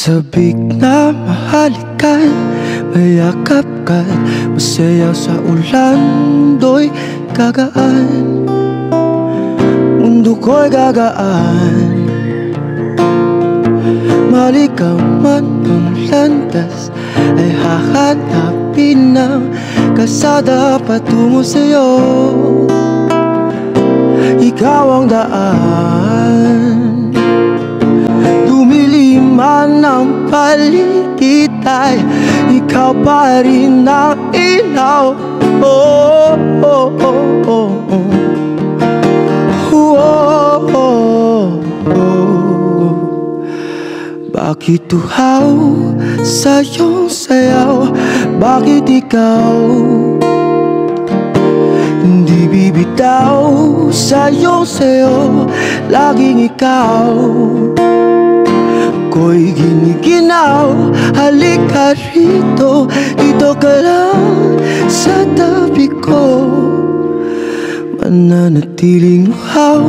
Sabik na mahalikan, mayakap ka't masayaw sa ulan. Do'y gagaan, mundo ko'y gagaan. Malikaw man ang landas, ay hahanapin ng kalsada patungo sa'yo. Ikaw ang daan, dumilim man ang paligid ay ikaw pa rin ang ilaw. Oh, oh, oh, oh, oh. Oh, oh, oh. Bakit uhaw sa iyong sayaw? Bakit ikaw hindi bibitaw sa iyong sayo? Laging ikaw ko'y giniginaw. Halika rito, dito ka lang sa tabi ko. Mananatiling uhaw,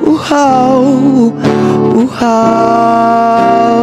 uhaw, uhaw.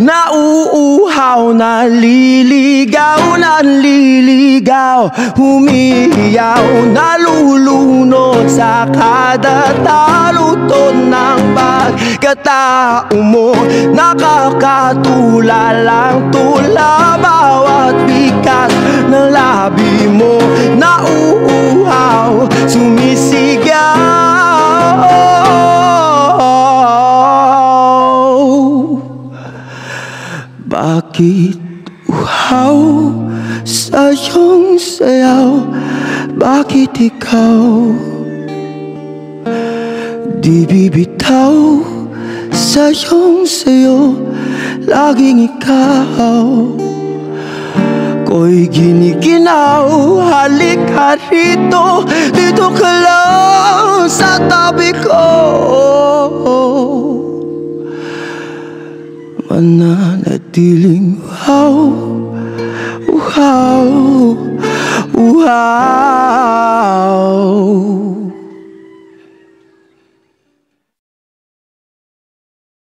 Nauuhaw, naliligaw, nanliligaw, humihiyaw, nalulunod sa kada talutot ng pagkatao mo. Nakakatulalang tula bawat bigat ng labi mo. Nauuhaw, sumisigaw. Bakit uhaw sa iyong sayaw? Bakit ikaw di bibitaw sa iyong sayo? Laging ikaw ko'y giniginaw. Halika rito, dito ka lang sa tabi ko. Mananatiling uhaw, uhaw, uhaw.